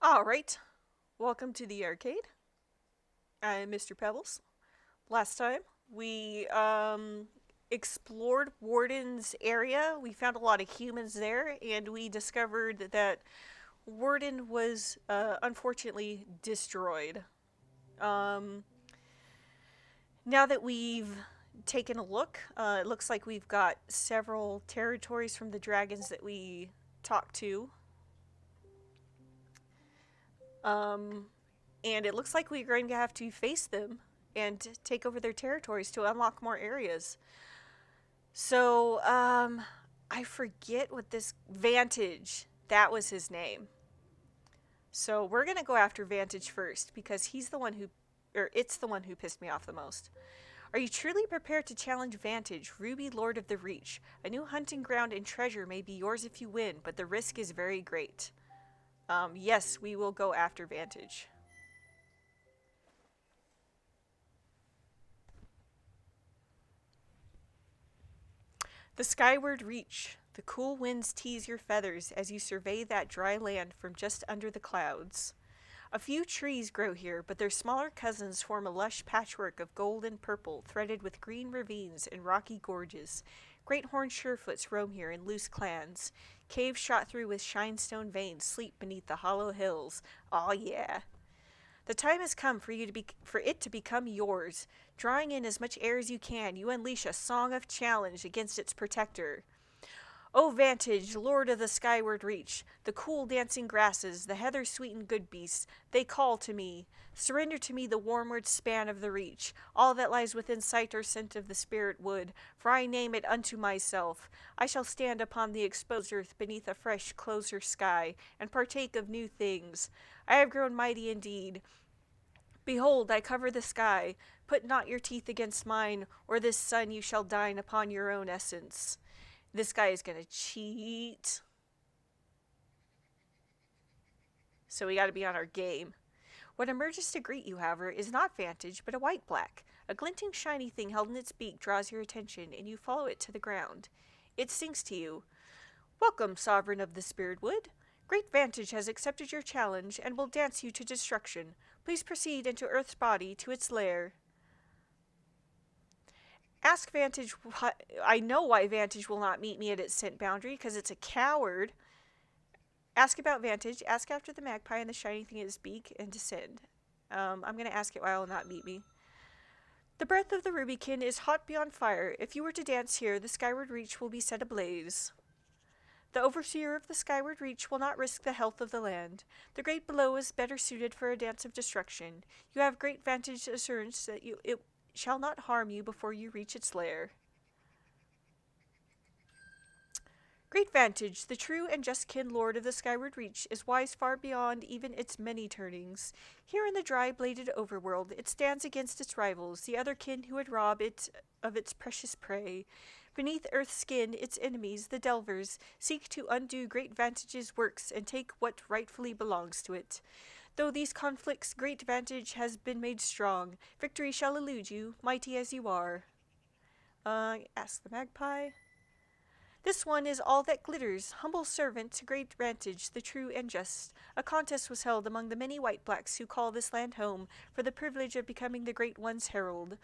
Alright, welcome to the arcade. I'm Mr. Pebbles. Last time we explored Warden's area. We found a lot of humans there, and we discovered that Warden was unfortunately destroyed. Um, Now that we've taken a look, it looks like we've got several territories from the dragons that we talked to. Um, and it looks like we're going to have to face them and take over their territories to unlock more areas. So, I forget what this Vantage, that was his name. So we're gonna go after Vantage first because he's the one who, or it's the one who pissed me off the most. Are you truly prepared to challenge Vantage, Ruby Lord of the Reach? A new hunting ground and treasure may be yours if you win, but the risk is very great. Yes, we will go after Vantage. The skyward reach. The cool winds tease your feathers as you survey that dry land from just under the clouds. A few trees grow here, but their smaller cousins form a lush patchwork of gold and purple, threaded with green ravines and rocky gorges. Great horned surefoots roam here in loose clans. Caves shot through with shinestone veins sleep beneath the hollow hills. Aw, yeah. The time has come for it to become yours. Drawing in as much air as you can, you unleash a song of challenge against its protector. O Vantage, Lord of the skyward reach, the cool dancing grasses, the heather sweetened good beasts, they call to me. Surrender to me the warmward span of the reach, all that lies within sight or scent of the spirit wood, for I name it unto myself. I shall stand upon the exposed earth beneath a fresh, closer sky, and partake of new things. I have grown mighty indeed. Behold, I cover the sky. Put not your teeth against mine, or this sun you shall dine upon your own essence. This guy is gonna cheat. So we gotta be on our game. What emerges to greet you, however, is not Vantage, but a white black. A glinting, shiny thing held in its beak draws your attention, and you follow it to the ground. It sings to you. Welcome, sovereign of the spirit wood. Great Vantage has accepted your challenge and will dance you to destruction. Please proceed into Earth's body to its lair. Ask Vantage. I know why Vantage will not meet me at its scent boundary, because it's a coward. Ask about Vantage. Ask after the magpie and the shiny thing in its beak, and descend. I'm going to ask it why it will not meet me. The breath of the Rubykin is hot beyond fire. If you were to dance here, the skyward reach will be set ablaze. The overseer of the skyward reach will not risk the health of the land. The great below is better suited for a dance of destruction. You have great Vantage assurance that it shall not harm you before you reach its lair. Great Vantage, the true and just kin lord of the skyward reach, is wise far beyond even its many turnings. Here in the dry-bladed overworld, it stands against its rivals, the other kin who would rob it of its precious prey. Beneath Earth's skin, its enemies, the Delvers, seek to undo Great Vantage's works and take what rightfully belongs to it. Though these conflicts, Great Vantage has been made strong. Victory shall elude you, mighty as you are. Ask the magpie. This one is all that glitters, humble servant to Great Vantage, the true and just. A contest was held among the many white blacks who call this land home, for the privilege of becoming the Great One's herald.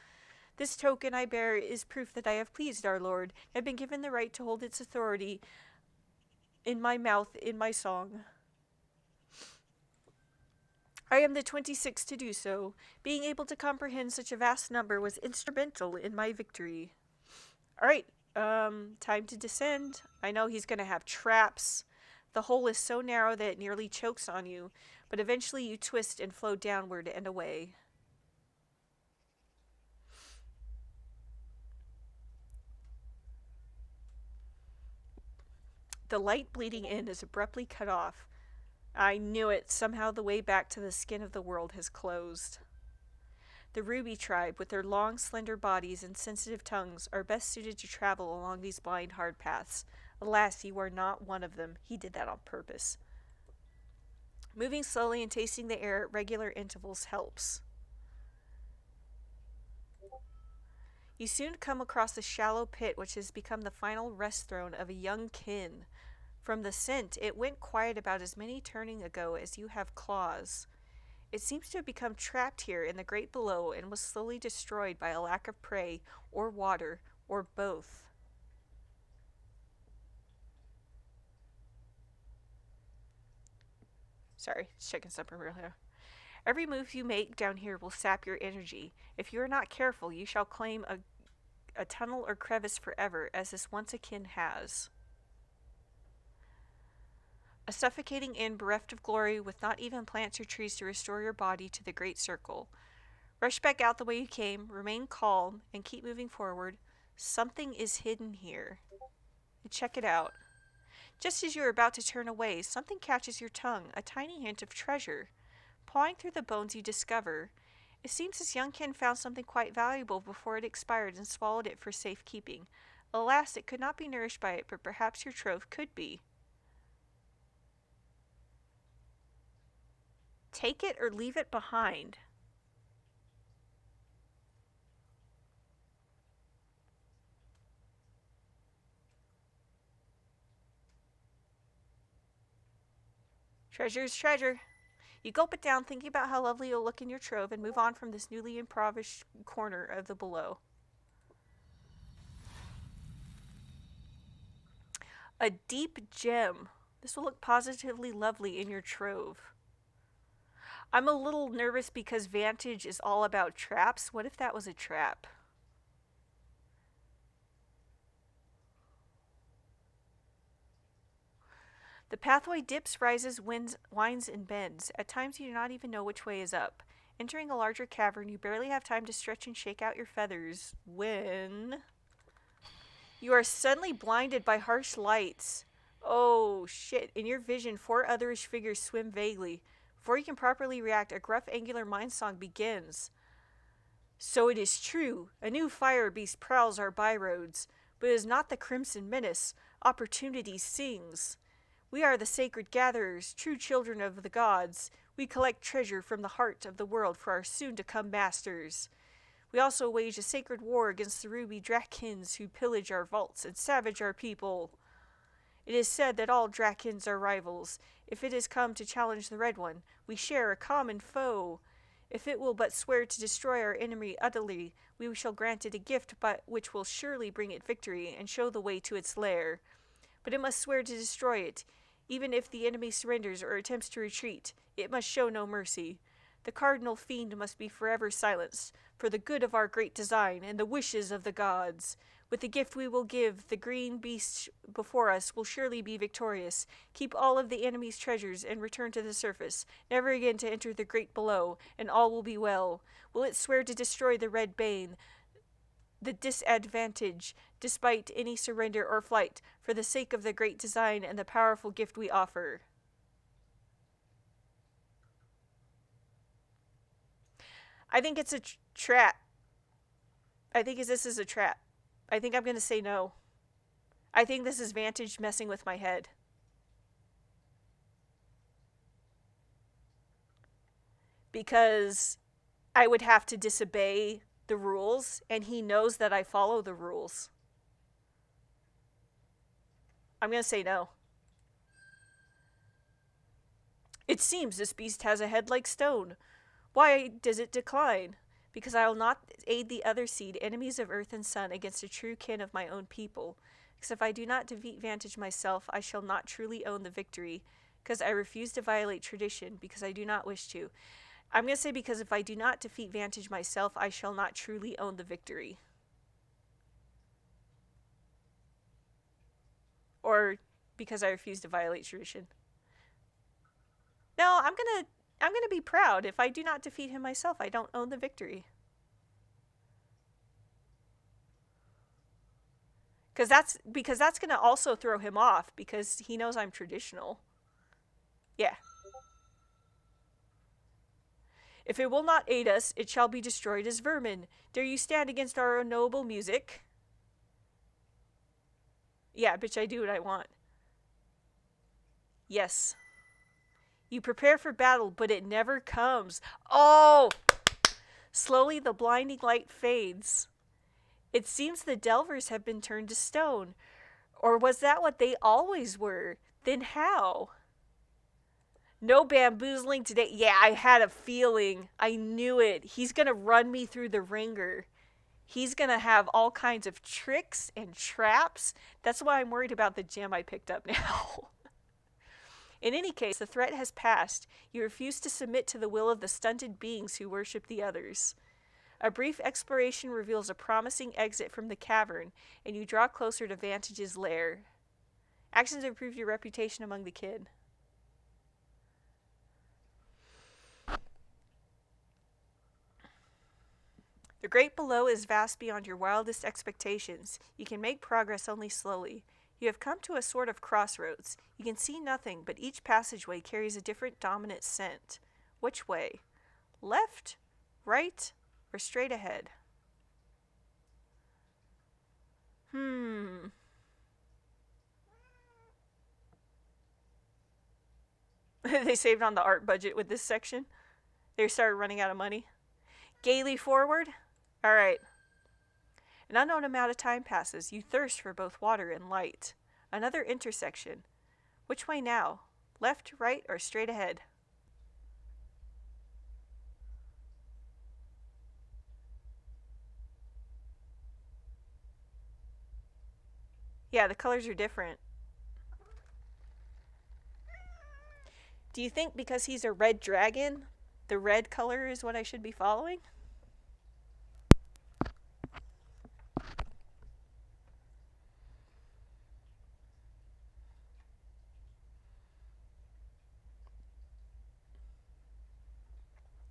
This token I bear is proof that I have pleased our Lord, and been given the right to hold its authority in my mouth in my song. I am the 26th to do so. Being able to comprehend such a vast number was instrumental in my victory. Alright, time to descend. I know he's gonna have traps. The hole is so narrow that it nearly chokes on you, but eventually you twist and flow downward and away. The light bleeding in is abruptly cut off. I knew it. Somehow the way back to the skin of the world has closed. The Ruby tribe, with their long, slender bodies and sensitive tongues, are best suited to travel along these blind, hard paths. Alas, you are not one of them. He did that on purpose. Moving slowly and tasting the air at regular intervals helps. You soon come across a shallow pit which has become the final rest throne of a young kin. From the scent, it went quiet about as many turning ago as you have claws. It seems to have become trapped here in the great below and was slowly destroyed by a lack of prey, or water, or both. Sorry, just checking something real here. Every move you make down here will sap your energy. If you are not careful, you shall claim a tunnel or crevice forever, as this once akin has. A suffocating inn bereft of glory, with not even plants or trees to restore your body to the great circle. Rush back out the way you came, remain calm, and keep moving forward. Something is hidden here. Check it out. Just as you are about to turn away, something catches your tongue, a tiny hint of treasure. Pawing through the bones, you discover. It seems this youngkin found something quite valuable before it expired and swallowed it for safekeeping. Alas, it could not be nourished by it, but perhaps your trove could be. Take it or leave it behind. Treasure is treasure. You gulp it down, thinking about how lovely it'll look in your trove, and move on from this newly impoverished corner of the below. A deep gem. This will look positively lovely in your trove. I'm a little nervous because Vantage is all about traps. What if that was a trap? The pathway dips, rises, winds, and bends. At times you do not even know which way is up. Entering a larger cavern, you barely have time to stretch and shake out your feathers when you are suddenly blinded by harsh lights. Oh shit. In your vision, 4 otherish figures swim vaguely. Before you can properly react, a gruff, angular mind song begins. So it is true. A new fire beast prowls our byroads, but it is not the Crimson Menace. Opportunity sings. We are the sacred gatherers, true children of the gods. We collect treasure from the heart of the world for our soon-to-come masters. We also wage a sacred war against the ruby Drakins who pillage our vaults and savage our people. It is said that all Drakins are rivals. If it has come to challenge the Red One, we share a common foe. If it will but swear to destroy our enemy utterly, we shall grant it a gift which will surely bring it victory and show the way to its lair. But it must swear to destroy it. Even if the enemy surrenders or attempts to retreat, it must show no mercy. The cardinal fiend must be forever silenced, for the good of our great design and the wishes of the gods. With the gift we will give, the green beast before us will surely be victorious. Keep all of the enemy's treasures and return to the surface, never again to enter the great below, and all will be well. Will it swear to destroy the Red Bane, the disadvantage, despite any surrender or flight, for the sake of the great design and the powerful gift we offer? I think it's a trap. I think this is a trap. I think I'm going to say no. I think this is Vantage messing with my head. Because I would have to disobey the rules, and he knows that I follow the rules. I'm going to say no. It seems this beast has a head like stone. Why does it decline? Because I will not aid the other seed, enemies of earth and sun, against a true kin of my own people. Because if I do not defeat Vantage myself, I shall not truly own the victory. Because I refuse to violate tradition, because I do not wish to. I'm going to say because if I do not defeat Vantage myself, I shall not truly own the victory. Or because I refuse to violate tradition. No, I'm going to be proud. If I do not defeat him myself, I don't own the victory. Because that's going to also throw him off, because he knows I'm traditional. Yeah. If it will not aid us, it shall be destroyed as vermin. Dare you stand against our noble music? Yeah, bitch, I do what I want. Yes. You prepare for battle, but it never comes. Oh! Slowly the blinding light fades. It seems the Delvers have been turned to stone. Or was that what they always were? Then how? No bamboozling today. Yeah, I had a feeling. I knew it. He's going to run me through the ringer. He's going to have all kinds of tricks and traps. That's why I'm worried about the gem I picked up now. In any case, the threat has passed. You refuse to submit to the will of the stunted beings who worship the others. A brief exploration reveals a promising exit from the cavern, and you draw closer to Vantage's lair. Actions improve your reputation among the kid. The great below is vast beyond your wildest expectations. You can make progress only slowly. You have come to a sort of crossroads. You can see nothing, but each passageway carries a different dominant scent. Which way? Left, right, or straight ahead? They saved on the art budget with this section. They started running out of money. Gaily forward? Alright. An unknown amount of time passes. You thirst for both water and light. Another intersection. Which way now? Left, right, or straight ahead? Yeah, the colors are different. Do you think because he's a red dragon, the red color is what I should be following?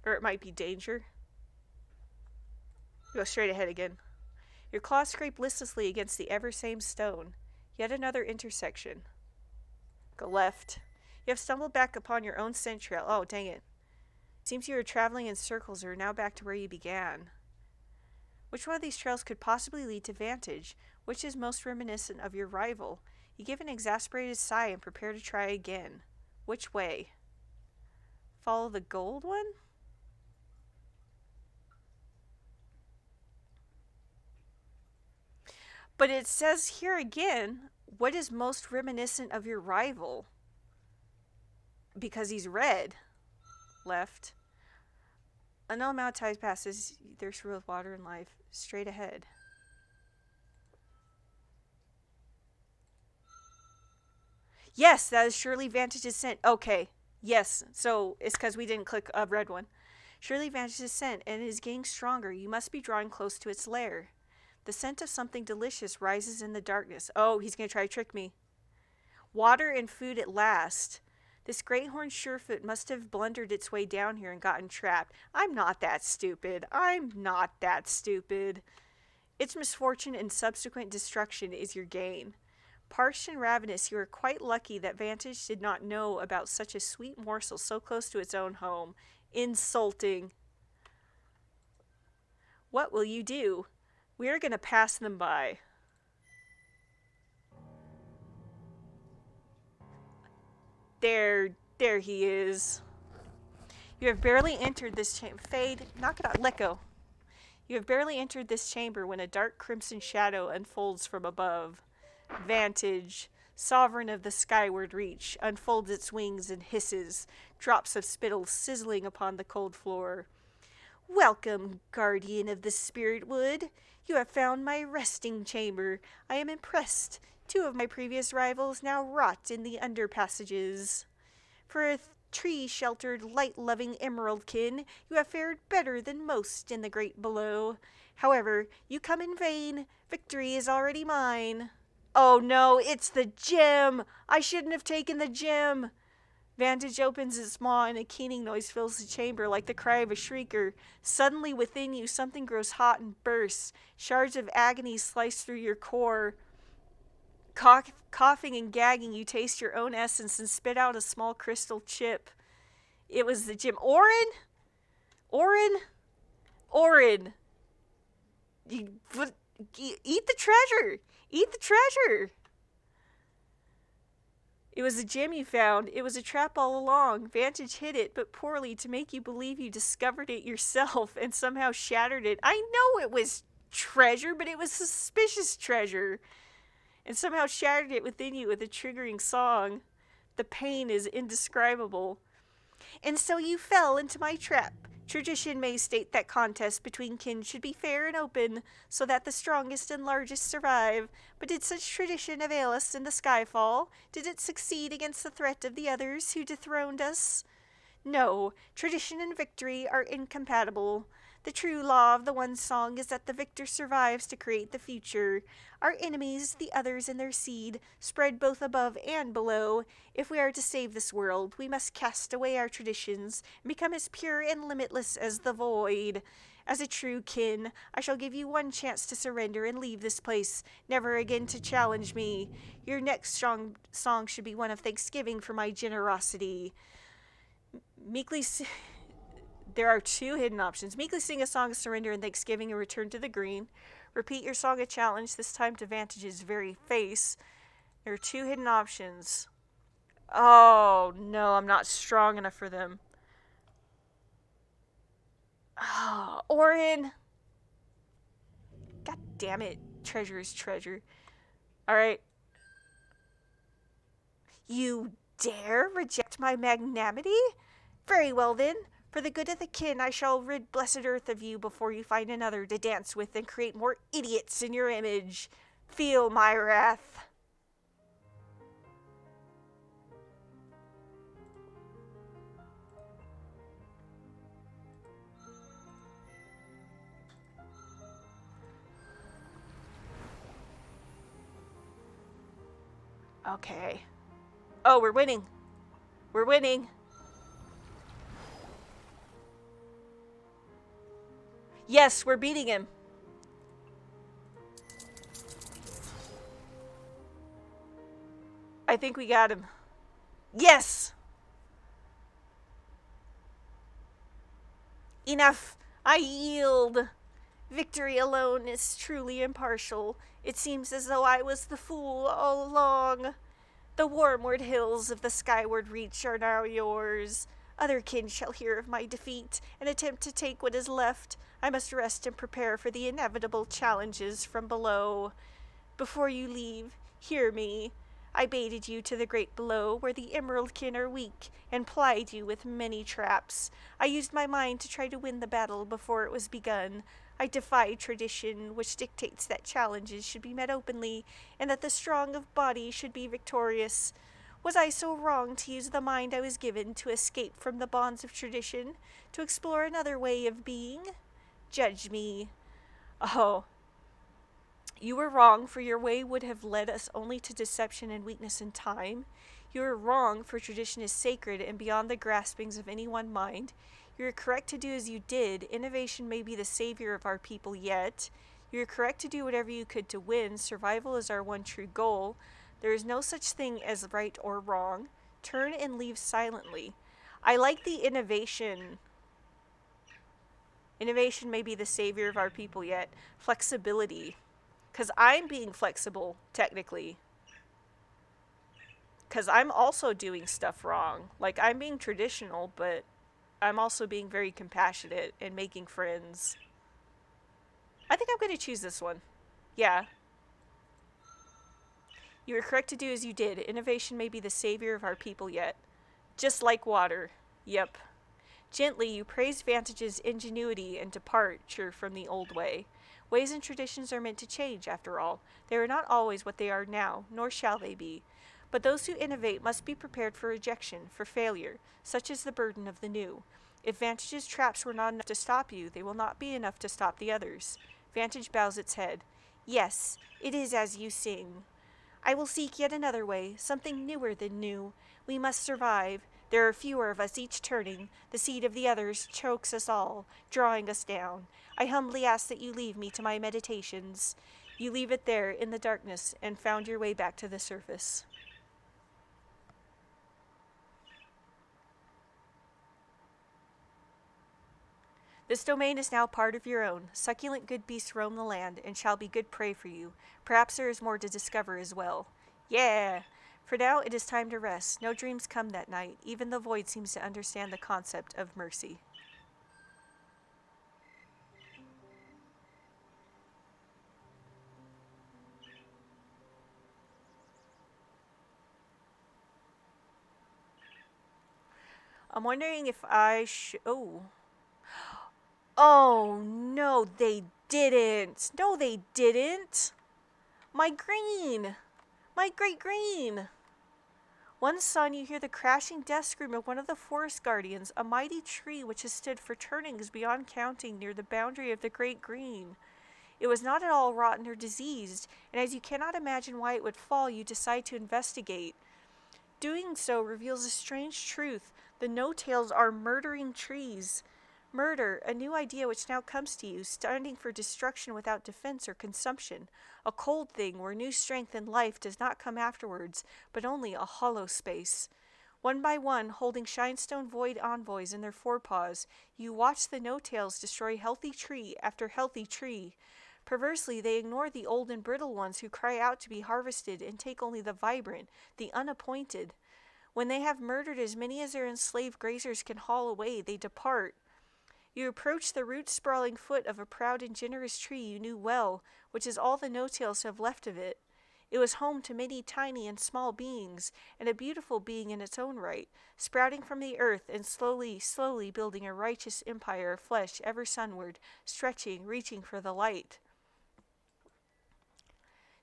Or it might be danger. Go straight ahead again. Your claws scrape listlessly against the ever-same stone. Yet another intersection. Go left. You have stumbled back upon your own scent trail. Oh, dang it. Seems you were traveling in circles and are now back to where you began. Which one of these trails could possibly lead to Vantage? Which is most reminiscent of your rival? You give an exasperated sigh and prepare to try again. Which way? Follow the gold one? But it says here again, what is most reminiscent of your rival? Because he's red. Left. Unknown amount of time passes. There's real water in life. Straight ahead. Yes, that is surely Vantage's scent. Okay. Yes. So it's because we didn't click a red one. Surely Vantage's scent, and it is getting stronger. You must be drawing close to its lair. The scent of something delicious rises in the darkness. Oh, he's going to try to trick me. Water and food at last. This great horned surefoot must have blundered its way down here and gotten trapped. I'm not that stupid. I'm not that stupid. Its misfortune and subsequent destruction is your gain. Parched and ravenous, you are quite lucky that Vantage did not know about such a sweet morsel so close to its own home. Insulting. What will you do? We are going to pass them by. There he is. You have barely entered this chamber. Fade, knock it out, let go. You have barely entered this chamber when a dark crimson shadow unfolds from above. Vantage, sovereign of the skyward reach, unfolds its wings and hisses, drops of spittle sizzling upon the cold floor. Welcome, guardian of the spirit wood. You have found my resting chamber. I am impressed. 2 of my previous rivals now rot in the under passages. For a tree-sheltered, light-loving emeraldkin, you have fared better than most in the great below. However, you come in vain. Victory is already mine. Oh no, it's the gem! I shouldn't have taken the gem! Vantage opens its maw and a keening noise fills the chamber like the cry of a shrieker. Suddenly within you, something grows hot and bursts. Shards of agony slice through your core. Coughing and gagging, you taste your own essence and spit out a small crystal chip. It was the gem. Orin! Eat the treasure! Eat the treasure! It was a gem you found. It was a trap all along. Vantage hid it, but poorly, to make you believe you discovered it yourself and somehow shattered it. I know it was treasure, but it was suspicious treasure. And somehow shattered it within you with a triggering song. The pain is indescribable. And so you fell into my trap. Tradition may state that contests between kin should be fair and open, so that the strongest and largest survive. But did such tradition avail us in the Skyfall? Did it succeed against the threat of the others who dethroned us? No, tradition and victory are incompatible. The true law of the one song is that the victor survives to create the future. Our enemies, the others and their seed, spread both above and below. If we are to save this world, we must cast away our traditions and become as pure and limitless as the void. As a true kin, I shall give you one chance to surrender and leave this place, never again to challenge me. Your next song should be one of thanksgiving for my generosity. Meekly... There are 2 hidden options. Meekly sing a song of surrender and thanksgiving and return to the green. Repeat your song of challenge, this time to Vantage's very face. There are 2 hidden options. Oh, no, I'm not strong enough for them. Oh, Orin. God damn it. Treasure is treasure. Alright. You dare reject my magnanimity? Very well then. For the good of the kin, I shall rid blessed earth of you before you find another to dance with and create more idiots in your image. Feel my wrath. Okay. Oh, we're winning. We're winning. Yes, we're beating him. I think we got him. Yes! Enough. I yield. Victory alone is truly impartial. It seems as though I was the fool all along. The warmward hills of the skyward reach are now yours. Other kin shall hear of my defeat and attempt to take what is left. I must rest and prepare for the inevitable challenges from below. Before you leave, hear me. I baited you to the great below, where the emerald kin are weak, and plied you with many traps. I used my mind to try to win the battle before it was begun. I defy tradition, which dictates that challenges should be met openly, and that the strong of body should be victorious. Was I so wrong to use the mind I was given to escape from the bonds of tradition, to explore another way of being? Judge me. Oh, you were wrong, for your way would have led us only to deception and weakness in time. You were wrong, for tradition is sacred and beyond the graspings of any one mind. You are correct to do as you did. Innovation may be the savior of our people yet. You are correct to do whatever you could to win. Survival is our one true goal. There is no such thing as right or wrong. Turn and leave silently. I like the innovation. Innovation may be the savior of our people yet. Flexibility. Because I'm being flexible, technically. Because I'm also doing stuff wrong. Like, I'm being traditional, but I'm also being very compassionate and making friends. I think I'm going to choose this one. Yeah. You were correct to do as you did. Innovation may be the savior of our people yet. Just like water. Yep. Gently, you praised Vantage's ingenuity and departure from the old way. Ways and traditions are meant to change, after all. They are not always what they are now, nor shall they be. But those who innovate must be prepared for rejection, for failure. Such is the burden of the new. If Vantage's traps were not enough to stop you, they will not be enough to stop the others. Vantage bows its head. Yes, it is as you sing. I will seek yet another way, something newer than new. We must survive. There are fewer of us each turning. The seed of the others chokes us all, drawing us down. I humbly ask that you leave me to my meditations. You leave it there in the darkness and found your way back to the surface. This domain is now part of your own. Succulent good beasts roam the land and shall be good prey for you. Perhaps there is more to discover as well. Yeah! For now, it is time to rest. No dreams come that night. Even the void seems to understand the concept of mercy. I'm wondering if I should... Oh. Oh, no, they didn't. No, they didn't. My green. My great green. One sun, you hear the crashing death scream of one of the forest guardians, a mighty tree which has stood for turnings beyond counting near the boundary of the great green. It was not at all rotten or diseased, and as you cannot imagine why it would fall, you decide to investigate. Doing so reveals a strange truth. The no-tails are murdering trees. Murder, a new idea which now comes to you, standing for destruction without defense or consumption. A cold thing where new strength and life does not come afterwards, but only a hollow space. One by one, holding Shinestone Void envoys in their forepaws, you watch the no-tails destroy healthy tree after healthy tree. Perversely, they ignore the old and brittle ones who cry out to be harvested and take only the vibrant, the unappointed. When they have murdered as many as their enslaved grazers can haul away, they depart. You approach the root-sprawling foot of a proud and generous tree you knew well, which is all the no-tails have left of it. It was home to many tiny and small beings, and a beautiful being in its own right, sprouting from the earth and slowly, slowly building a righteous empire of flesh ever sunward, stretching, reaching for the light.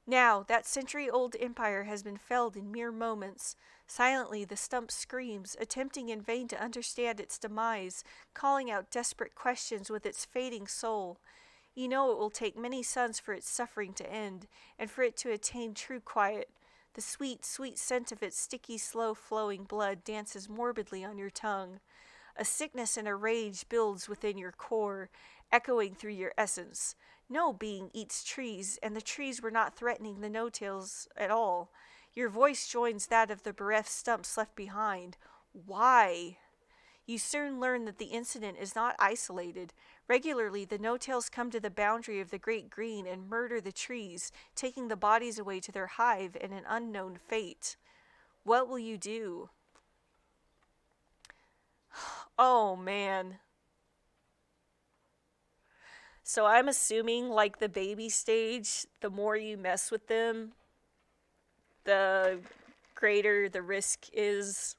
Now, that century-old empire has been felled in mere moments. Silently, the stump screams, attempting in vain to understand its demise, calling out desperate questions with its fading soul. You know it will take many suns for its suffering to end, and for it to attain true quiet. The sweet, sweet scent of its sticky, slow-flowing blood dances morbidly on your tongue. A sickness and a rage builds within your core, echoing through your essence. No being eats trees, and the trees were not threatening the no-tails at all. Your voice joins that of the bereft stumps left behind. Why? You soon learn that the incident is not isolated. Regularly, the no-tails come to the boundary of the great green and murder the trees, taking the bodies away to their hive in an unknown fate. What will you do? Oh, man. So I'm assuming, like the baby stage, the more you mess with them, the greater the risk is.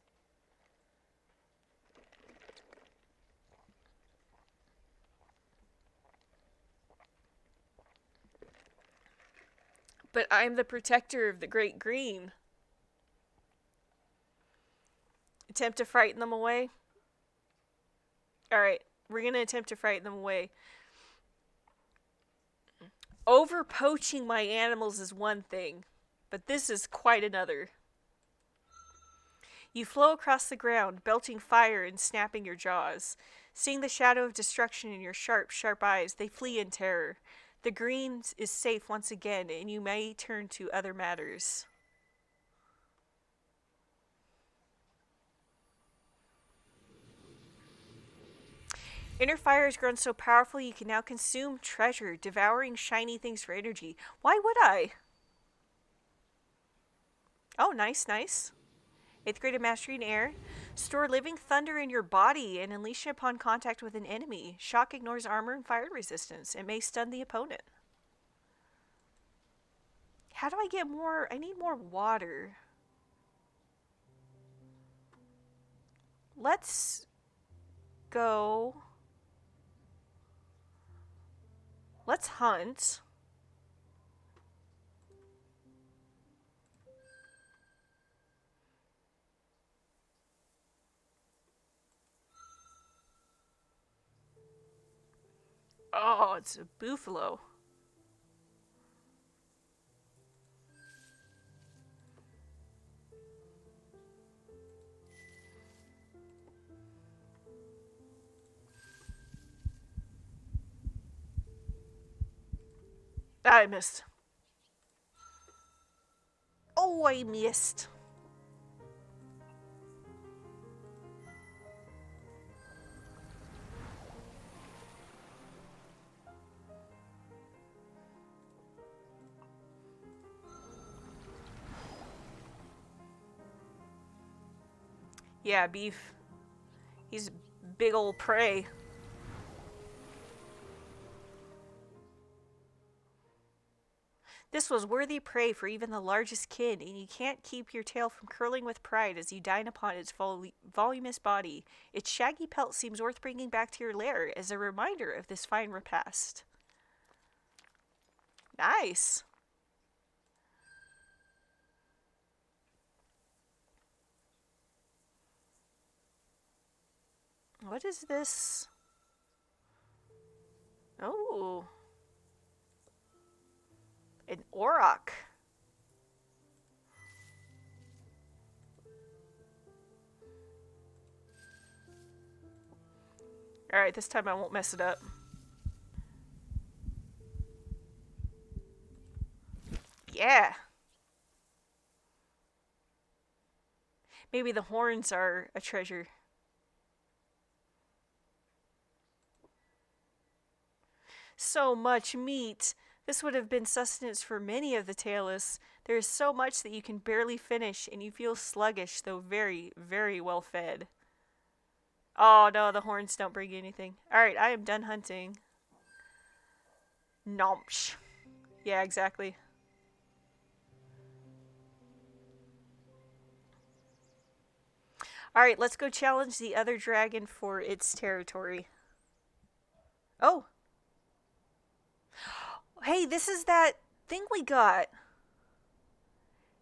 But I'm the protector of the great green. Attempt to frighten them away? Alright, we're going to attempt to frighten them away. Over poaching my animals is one thing, but this is quite another. You flow across the ground, belching fire and snapping your jaws. Seeing the shadow of destruction in your sharp, sharp eyes, they flee in terror. The green is safe once again, and you may turn to other matters. Inner fire has grown so powerful you can now consume treasure, devouring shiny things for energy. Why would I? Oh, nice, nice. 8th grade of mastery in air. Store living thunder in your body and unleash it upon contact with an enemy. Shock ignores armor and fire resistance. It may stun the opponent. How do I get more? I need more water. Let's go. Let's hunt. Oh, it's a buffalo. I missed. Oh, I missed. Yeah, beef. He's big old prey. This was worthy prey for even the largest kid, and you can't keep your tail from curling with pride as you dine upon its voluminous body. Its shaggy pelt seems worth bringing back to your lair as a reminder of this fine repast. Nice. What is this? Oh. An auroch. Alright, this time I won't mess it up. Yeah. Maybe the horns are a treasure. So much meat. This would have been sustenance for many of the tailless. There is so much that you can barely finish, and you feel sluggish, though very, very well fed. Oh no, the horns don't bring you anything. Alright, I am done hunting. Nomsh. Yeah, exactly. Alright, let's go challenge the other dragon for its territory. Oh. Hey, this is that thing we got.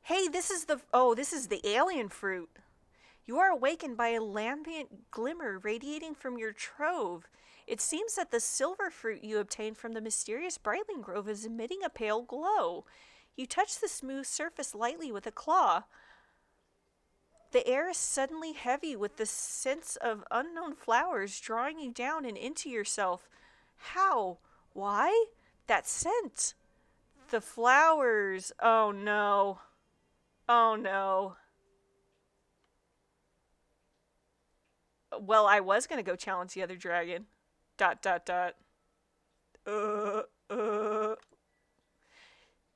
Hey, this is the alien fruit. You are awakened by a lambent glimmer radiating from your trove. It seems that the silver fruit you obtained from the mysterious Brightling Grove is emitting a pale glow. You touch the smooth surface lightly with a claw. The air is suddenly heavy with the sense of unknown flowers drawing you down and into yourself. How? Why? That scent. The flowers. Oh no. Oh no. Well, I was gonna go challenge the other dragon. ...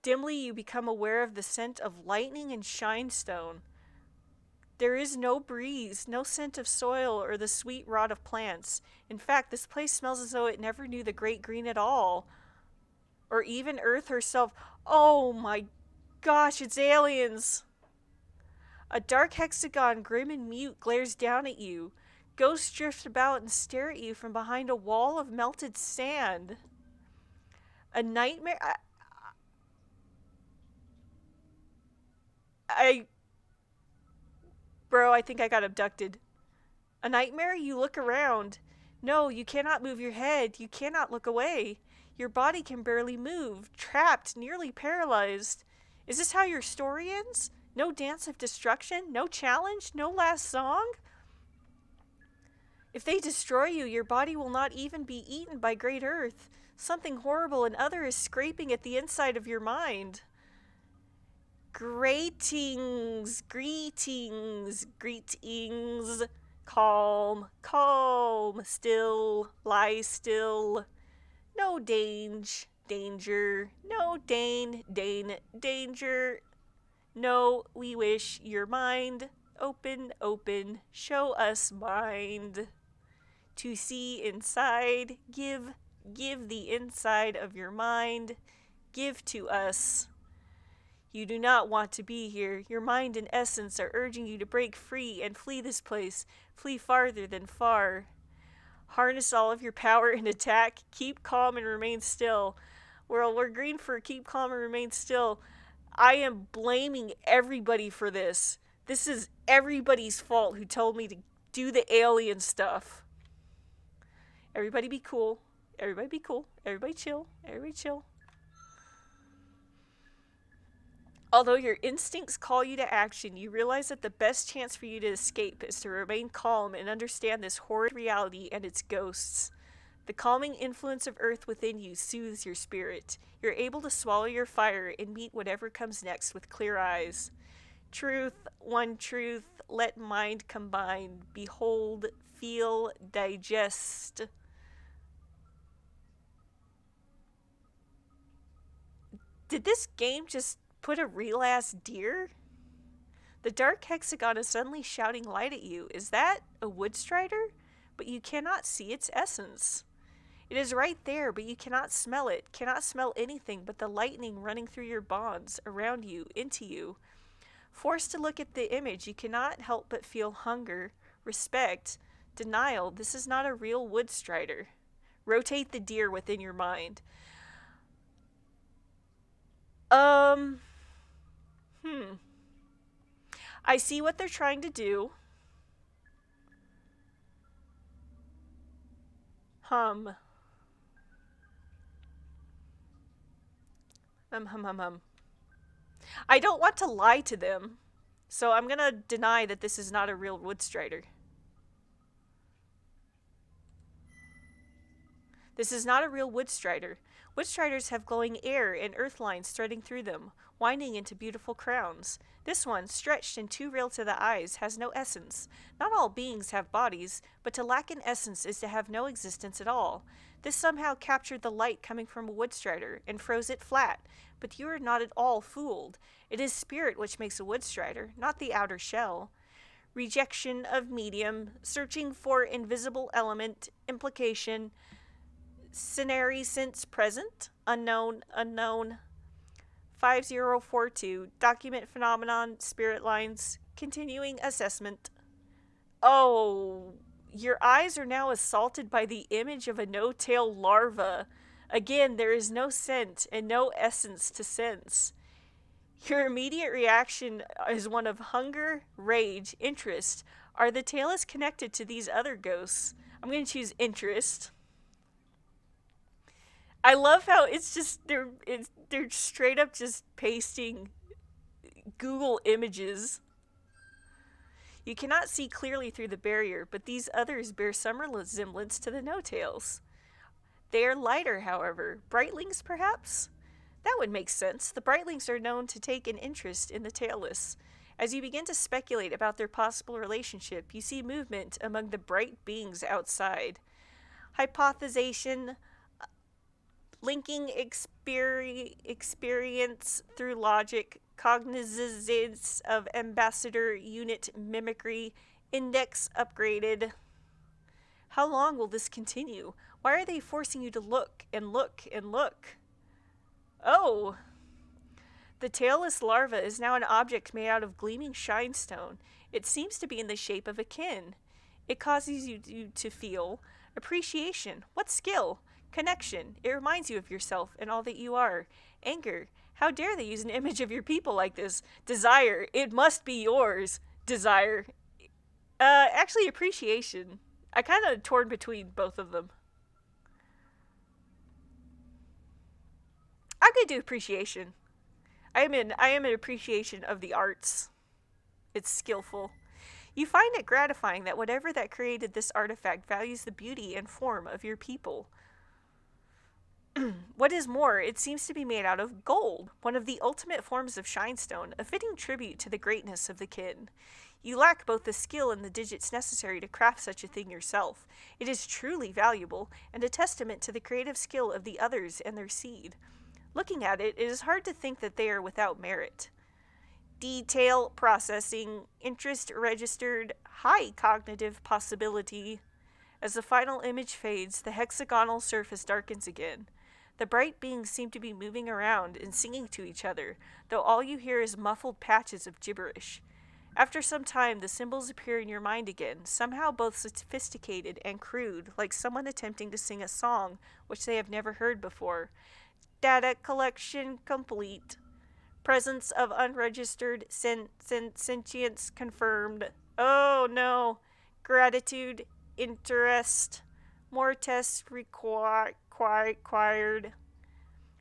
Dimly you become aware of the scent of lightning and shinestone. There is no breeze, no scent of soil or the sweet rot of plants. In fact, this place smells as though it never knew the Great Green at all. Or even Earth herself. Oh my gosh, it's aliens! A dark hexagon, grim and mute, glares down at you. Ghosts drift about and stare at you from behind a wall of melted sand. A nightmare... Bro, I think I got abducted. A nightmare? You look around. No, you cannot move your head. You cannot look away. Your body can barely move. Trapped, nearly paralyzed. Is this how your story ends? No dance of destruction? No challenge? No last song? If they destroy you, your body will not even be eaten by Great Earth. Something horrible and other is scraping at the inside of your mind. Greetings, greetings, greetings. Calm, calm, still, lie still. No danger, no danger. No, we wish your mind. Open, show us mind. To see inside, give the inside of your mind. Give to us. You do not want to be here. Your mind and essence are urging you to break free and flee this place. Flee farther than far. Harness all of your power and attack. Keep calm and remain still. Well, we're green for keep calm and remain still. I am blaming everybody for this. This is everybody's fault who told me to do the alien stuff. Everybody be cool. Everybody be cool. Everybody chill. Everybody chill. Although your instincts call you to action, you realize that the best chance for you to escape is to remain calm and understand this horrid reality and its ghosts. The calming influence of Earth within you soothes your spirit. You're able to swallow your fire and meet whatever comes next with clear eyes. Truth, one truth, let mind combine. Behold, feel, digest. Did this game just put a real ass deer? The dark hexagon is suddenly shouting light at you. Is that a wood strider? But you cannot see its essence. It is right there, but you cannot smell it, cannot smell anything but the lightning running through your bonds, around you, into you. Forced to look at the image, you cannot help but feel hunger, respect, denial. This is not a real wood strider. Rotate the deer within your mind. Um, I see what they're trying to do. Hum. Hum. I don't want to lie to them, so I'm gonna deny that this is not a real wood strider. This is not a real wood strider. Wood striders have glowing air and earth lines threading through them, winding into beautiful crowns. This one, stretched and too real to the eyes, has no essence. Not all beings have bodies, but to lack an essence is to have no existence at all. This somehow captured the light coming from a wood strider and froze it flat. But you are not at all fooled. It is spirit which makes a wood strider, not the outer shell. Rejection of medium, searching for invisible element, implication, scenario since present, unknown. 5042, document phenomenon, spirit lines, continuing assessment. Oh, your eyes are now assaulted by the image of a no-tail larva. Again, there is no scent and no essence to sense. Your immediate reaction is one of hunger, rage, interest. Are the tailless connected to these other ghosts? I'm going to choose interest. I love how it's just they're straight up just pasting Google images. You cannot see clearly through the barrier, but these others bear some resemblance to the no-tails. They are lighter, however. Brightlings, perhaps? That would make sense. The Brightlings are known to take an interest in the tailless. As you begin to speculate about their possible relationship, you see movement among the bright beings outside. Hypothesization, linking experience through logic, cognizance of ambassador unit mimicry, index upgraded. How long will this continue? Why are they forcing you to look and look and look? Oh! The tailless larva is now an object made out of gleaming shinestone. It seems to be in the shape of a kin. It causes you to feel appreciation. What skill? Connection. It reminds you of yourself and all that you are. Anger. How dare they use an image of your people like this? Desire. It must be yours. Desire. Actually, appreciation. I kind of torn between both of them. I'm gonna do appreciation. I am an appreciation of the arts. It's skillful. You find it gratifying that whatever that created this artifact values the beauty and form of your people. What is more, it seems to be made out of gold, one of the ultimate forms of shinestone, a fitting tribute to the greatness of the kin. You lack both the skill and the digits necessary to craft such a thing yourself. It is truly valuable, and a testament to the creative skill of the others and their seed. Looking at it, it is hard to think that they are without merit. Detail processing, interest registered, high cognitive possibility. As the final image fades, the hexagonal surface darkens again. The bright beings seem to be moving around and singing to each other, though all you hear is muffled patches of gibberish. After some time, the symbols appear in your mind again, somehow both sophisticated and crude, like someone attempting to sing a song which they have never heard before. Data collection complete. Presence of unregistered sentience confirmed. Oh no. Gratitude, interest. More tests required.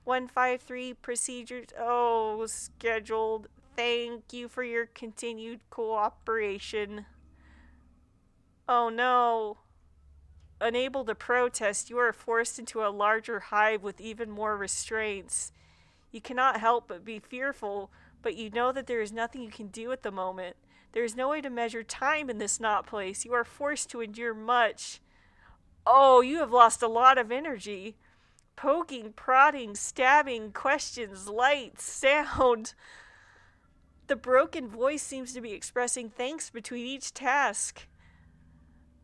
153 procedures. Oh, scheduled. Thank you for your continued cooperation. Oh no. Unable to protest, you are forced into a larger hive with even more restraints. You cannot help but be fearful, but you know that there is nothing you can do at the moment. There is no way to measure time in this knot place. You are forced to endure much. Oh, you have lost a lot of energy. Poking, prodding, stabbing, questions, light, sound. The broken voice seems to be expressing thanks between each task.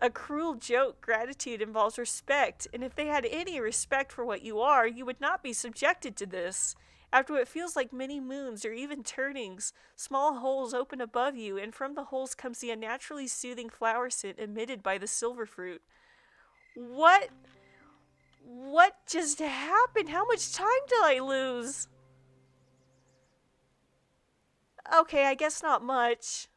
A cruel joke. Gratitude involves respect, and if they had any respect for what you are, you would not be subjected to this. After what feels like many moons or even turnings, small holes open above you, and from the holes comes the unnaturally soothing flower scent emitted by the silver fruit. What? What just happened? How much time did I lose? Okay, I guess not much.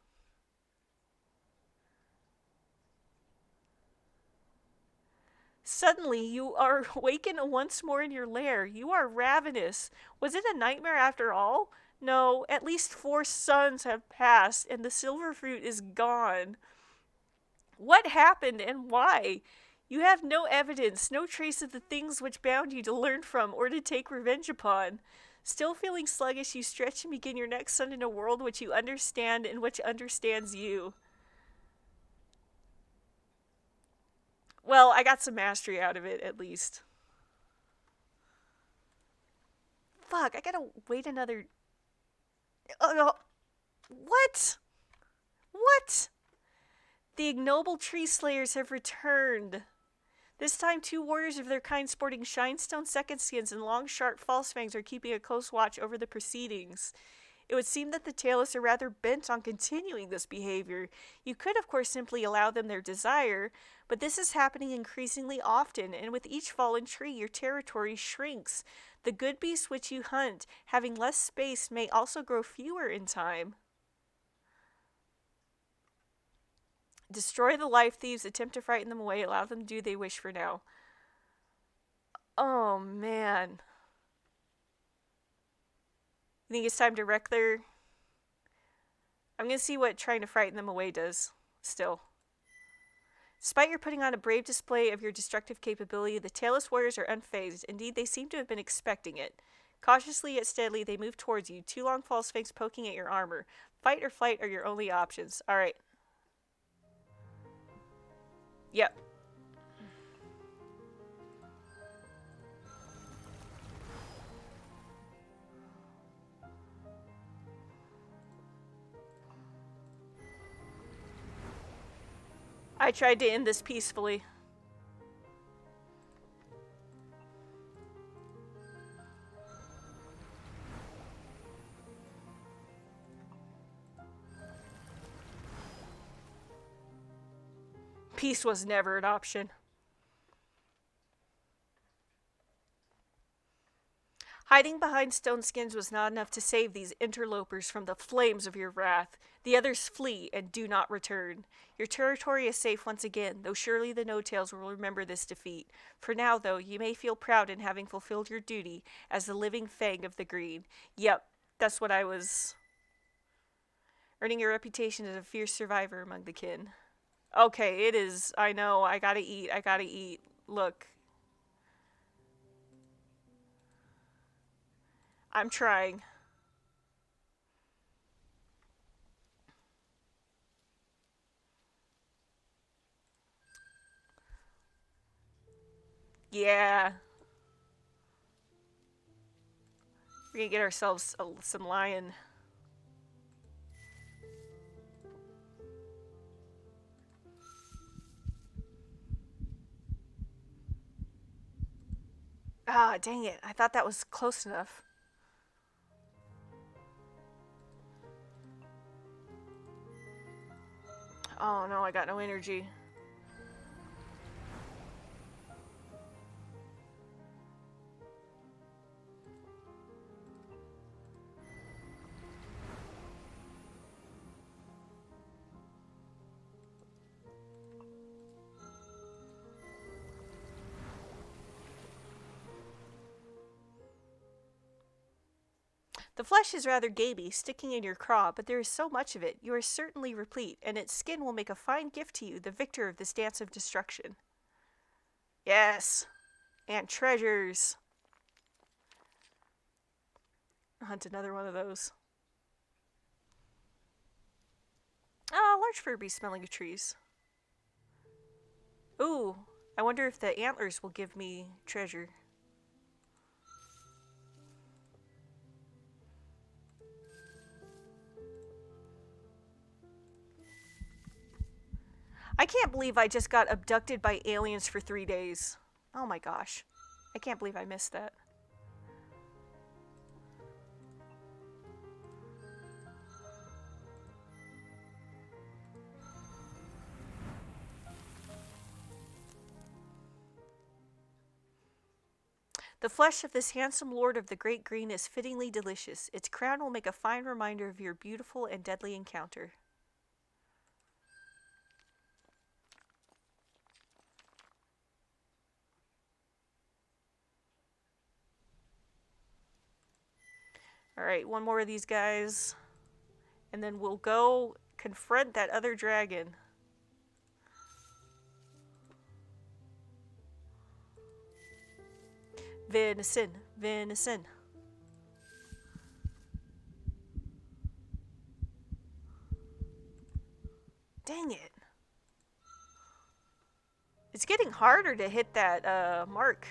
Suddenly, you are awakened once more in your lair. You are ravenous. Was it a nightmare after all? No, at least 4 suns have passed, and the silver fruit is gone. What happened and why? You have no evidence, no trace of the things which bound you to learn from or to take revenge upon. Still feeling sluggish, you stretch and begin your next sun in a world which you understand and which understands you. Well, I got some mastery out of it, at least. Fuck, I gotta wait another... What? What? The ignoble tree slayers have returned. This time, 2 warriors of their kind sporting shinestone second skins and long, sharp false fangs are keeping a close watch over the proceedings. It would seem that the tailless are rather bent on continuing this behavior. You could, of course, simply allow them their desire, but this is happening increasingly often, and with each fallen tree, your territory shrinks. The good beasts which you hunt, having less space, may also grow fewer in time. Destroy the life thieves, attempt to frighten them away, allow them to do they wish for now. Oh, man. You think it's time to wreck their... I'm going to see what trying to frighten them away does, still. Despite your putting on a brave display of your destructive capability, the tailless warriors are unfazed. Indeed, they seem to have been expecting it. Cautiously yet steadily, they move towards you, 2 long false fangs poking at your armor. Fight or flight are your only options. Alright. Yep. I tried to end this peacefully. Peace was never an option. Hiding behind stone skins was not enough to save these interlopers from the flames of your wrath. The others flee and do not return. Your territory is safe once again, though surely the No-Tails will remember this defeat. For now, though, you may feel proud in having fulfilled your duty as the living Fang of the Green. Yep, that's what I was... Earning a reputation as a fierce survivor among the kin. Okay, it is. I know, I gotta eat. Look. I'm trying. Yeah. We're gonna get ourselves some lion. Ah, dang it. I thought that was close enough. Oh no, I got no energy. The flesh is rather gamey, sticking in your craw, but there is so much of it, you are certainly replete, and its skin will make a fine gift to you, the victor of this dance of destruction. Yes! And treasures! I'll hunt another one of those. Ah, large Furby smelling of trees. Ooh, I wonder if the antlers will give me treasure. I can't believe I just got abducted by aliens for 3 days. Oh my gosh. I can't believe I missed that. The flesh of this handsome lord of the great green is fittingly delicious. Its crown will make a fine reminder of your beautiful and deadly encounter. Alright, one more of these guys. And then we'll go confront that other dragon. Venison, venison. Dang it. It's getting harder to hit that mark.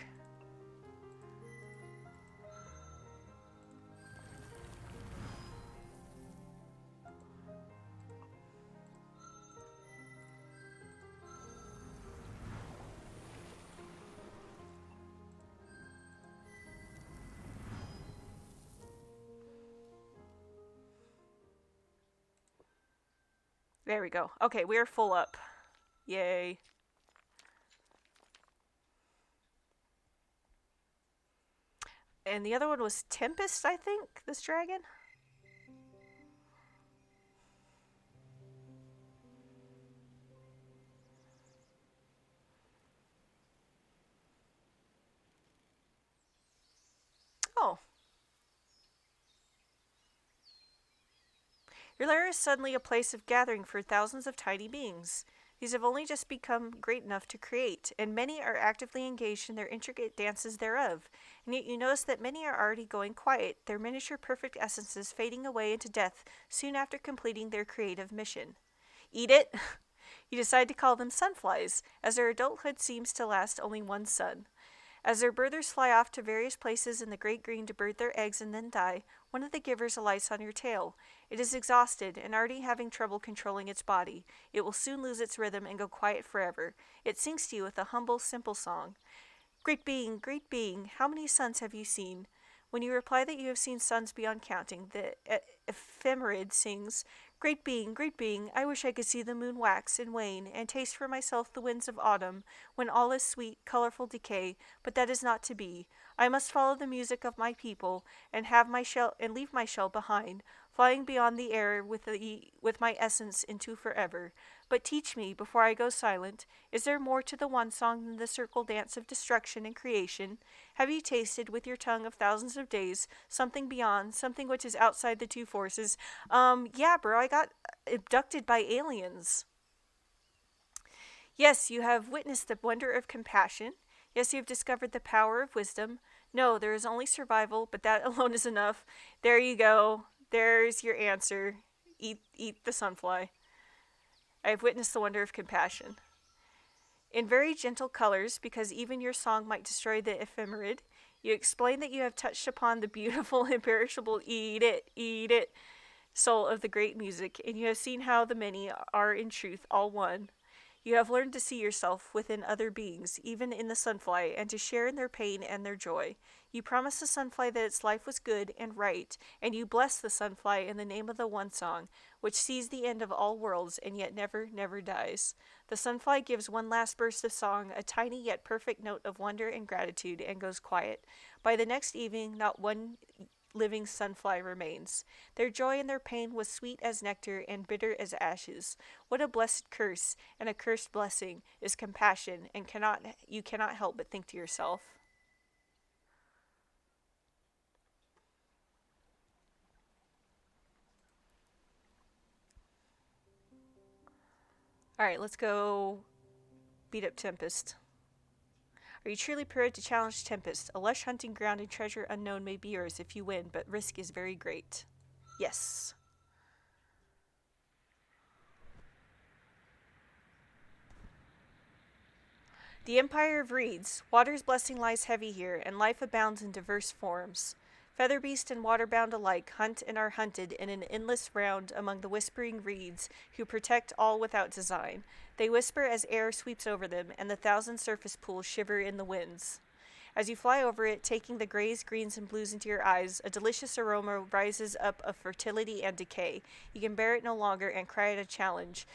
There we go. Okay, we're full up. Yay. And the other one was Tempest, I think, this dragon? Oh. Your lair is suddenly a place of gathering for thousands of tiny beings. These have only just become great enough to create, and many are actively engaged in their intricate dances thereof. And yet you notice that many are already going quiet, their miniature perfect essences fading away into death soon after completing their creative mission. Eat it? You decide to call them sunflies, as their adulthood seems to last only one sun. As their birthers fly off to various places in the great green to bird their eggs and then die, one of the givers alights on your tail. It is exhausted and already having trouble controlling its body. It will soon lose its rhythm and go quiet forever. It sings to you with a humble, simple song. Great being, how many suns have you seen? When you reply that you have seen suns beyond counting, the ephemerid sings, great being, I wish I could see the moon wax and wane, and taste for myself the winds of autumn, when all is sweet, colorful decay, but that is not to be. I must follow the music of my people, and have my shell and leave my shell behind, flying beyond the air with my essence into forever. But teach me, before I go silent, is there more to the one song than the circle dance of destruction and creation? Have you tasted, with your tongue of thousands of days, something beyond, something which is outside the two forces? Yeah, bro, I got abducted by aliens. Yes, you have witnessed the wonder of compassion. Yes, you have discovered the power of wisdom. No, there is only survival, but that alone is enough. There you go. There's your answer. Eat the sunfly. I have witnessed the wonder of compassion. In very gentle colors, because even your song might destroy the ephemerid, you explain that you have touched upon the beautiful, imperishable, eat it, soul of the great music, and you have seen how the many are in truth all one. You have learned to see yourself within other beings, even in the sunfly, and to share in their pain and their joy. You promised the sunfly that its life was good and right, and you blessed the sunfly in the name of the one song, which sees the end of all worlds and yet never, never dies. The sunfly gives one last burst of song, a tiny yet perfect note of wonder and gratitude, and goes quiet. By the next evening, not one living sunfly remains. Their joy and their pain was sweet as nectar and bitter as ashes. What a blessed curse and a cursed blessing is compassion, and you cannot help but think to yourself. Alright, let's go beat up Tempest. Are you truly prepared to challenge Tempest? A lush hunting ground and treasure unknown may be yours if you win, but risk is very great. Yes. The Empire of Reeds. Water's blessing lies heavy here, and life abounds in diverse forms. Featherbeast and waterbound alike hunt and are hunted in an endless round among the whispering reeds, who protect all without design. They whisper as air sweeps over them, and the thousand surface pools shiver in the winds. As you fly over it, taking the grays, greens, and blues into your eyes, a delicious aroma rises up of fertility and decay. You can bear it no longer and cry out a challenge.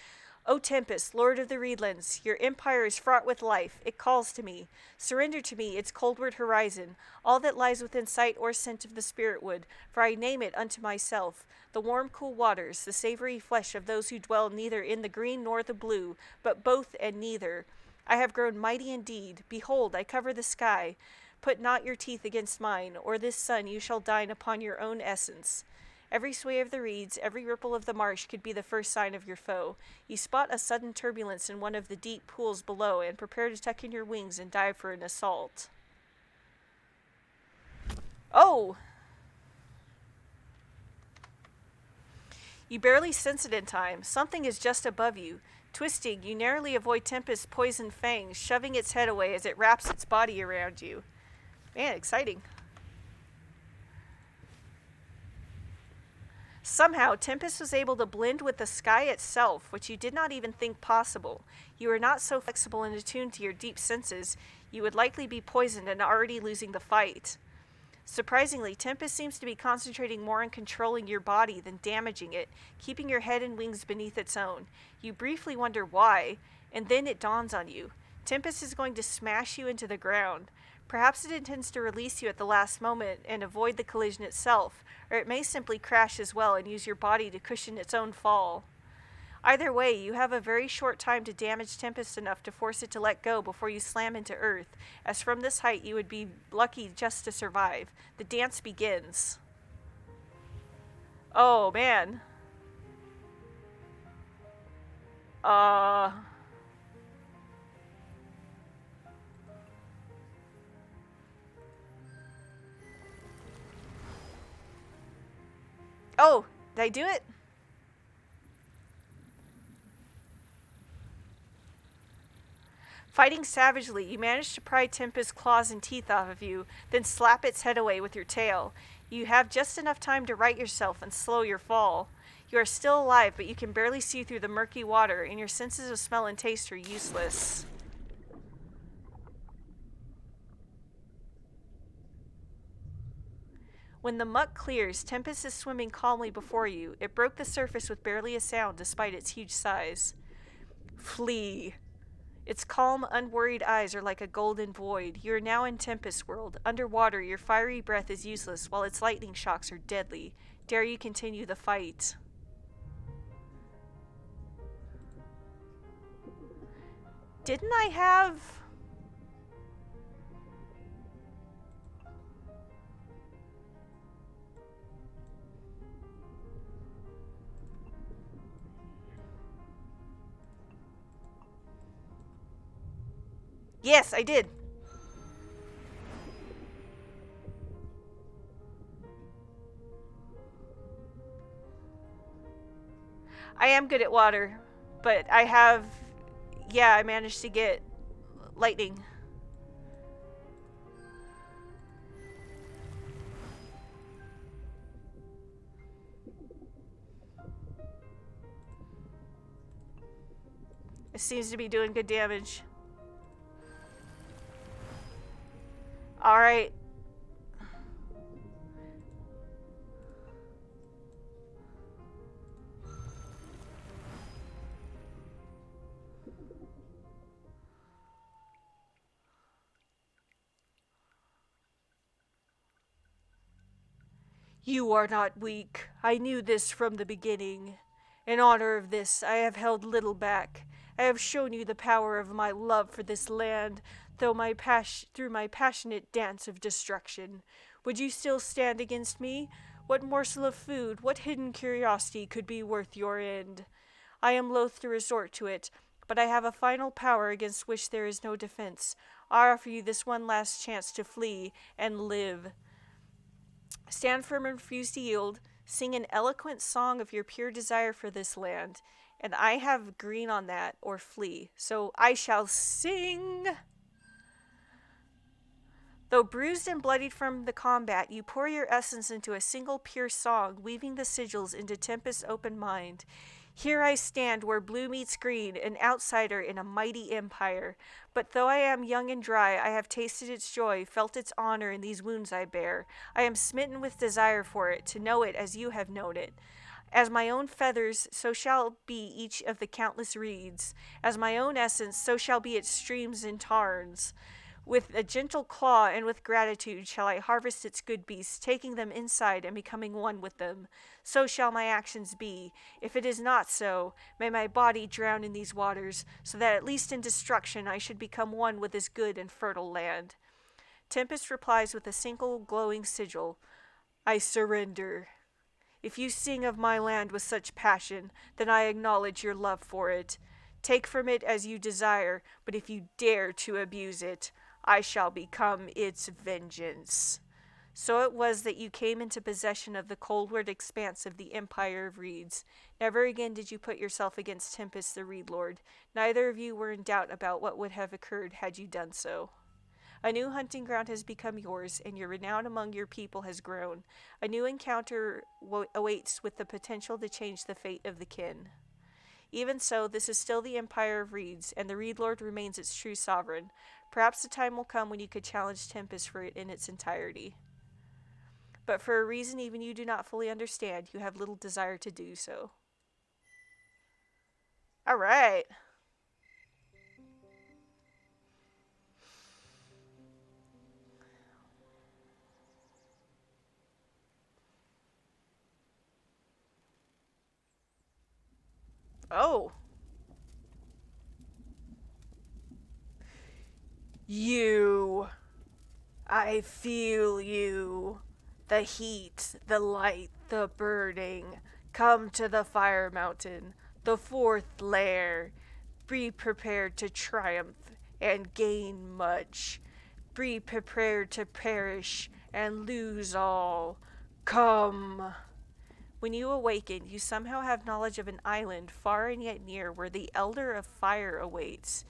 O Tempest, Lord of the Reedlands, your empire is fraught with life. It calls to me. Surrender to me its coldward horizon, all that lies within sight or scent of the spirit wood, for I name it unto myself. The warm, cool waters, the savory flesh of those who dwell neither in the green nor the blue, but both and neither. I have grown mighty indeed. Behold, I cover the sky. Put not your teeth against mine, or this sun you shall dine upon your own essence. Every sway of the reeds, every ripple of the marsh could be the first sign of your foe. You spot a sudden turbulence in one of the deep pools below and prepare to tuck in your wings and dive for an assault. Oh! You barely sense it in time. Something is just above you. Twisting, you narrowly avoid Tempest's poisoned fangs, shoving its head away as it wraps its body around you. Man, exciting. Somehow, Tempest was able to blend with the sky itself, which you did not even think possible. You are not so flexible and attuned to your deep senses, you would likely be poisoned and already losing the fight. Surprisingly, Tempest seems to be concentrating more on controlling your body than damaging it, keeping your head and wings beneath its own. You briefly wonder why, and then it dawns on you. Tempest is going to smash you into the ground. Perhaps it intends to release you at the last moment and avoid the collision itself, or it may simply crash as well and use your body to cushion its own fall. Either way, you have a very short time to damage Tempest enough to force it to let go before you slam into Earth, as from this height you would be lucky just to survive. The dance begins. Oh, man. Oh, did I do it? Fighting savagely, you manage to pry Tempest's claws and teeth off of you, then slap its head away with your tail. You have just enough time to right yourself and slow your fall. You are still alive, but you can barely see through the murky water, and your senses of smell and taste are useless. When the muck clears, Tempest is swimming calmly before you. It broke the surface with barely a sound despite its huge size. Flee. Its calm, unworried eyes are like a golden void. You are now in Tempest world. Underwater, your fiery breath is useless, while its lightning shocks are deadly. Dare you continue the fight? Didn't I have... Yes, I did. I am good at water, but I have... Yeah, I managed to get lightning. It seems to be doing good damage. Alright. You are not weak. I knew this from the beginning. In honor of this, I have held little back. I have shown you the power of my love for this land, through my passionate dance of destruction. Would you still stand against me? What morsel of food, what hidden curiosity could be worth your end? I am loath to resort to it, but I have a final power against which there is no defense. I offer you this one last chance to flee and live. Stand firm and refuse to yield. Sing an eloquent song of your pure desire for this land. And I have green on that, or flee. So I shall sing Though bruised and bloodied from the combat, you pour your essence into a single pure song, weaving the sigils into Tempest's open mind. Here I stand where blue meets green, an outsider in a mighty empire. But though I am young and dry, I have tasted its joy, felt its honor in these wounds I bear. I am smitten with desire for it, to know it as you have known it. As my own feathers, so shall be each of the countless reeds. As my own essence, so shall be its streams and tarns. With a gentle claw and with gratitude shall I harvest its good beasts, taking them inside and becoming one with them. So shall my actions be. If it is not so, may my body drown in these waters, so that at least in destruction I should become one with this good and fertile land. Tempest replies with a single glowing sigil. I surrender. If you sing of my land with such passion, then I acknowledge your love for it. Take from it as you desire, but if you dare to abuse it, I shall become its vengeance. So it was that you came into possession of the coldward expanse of the Empire of Reeds. Never again did you put yourself against Tempest the Reed Lord. Neither of you were in doubt about what would have occurred had you done so. A new hunting ground has become yours, and your renown among your people has grown. A new encounter awaits with the potential to change the fate of the kin. Even so, this is still the Empire of Reeds, and the Reed Lord remains its true sovereign. Perhaps the time will come when you could challenge Tempest for it in its entirety. But for a reason even you do not fully understand, you have little desire to do so. All right. Oh. You. I feel you. The heat, the light, the burning. Come to the fire mountain, the fourth lair. Be prepared to triumph and gain much. Be prepared to perish and lose all. Come. When you awaken, you somehow have knowledge of an island far and yet near where the Elder of Fire awaits.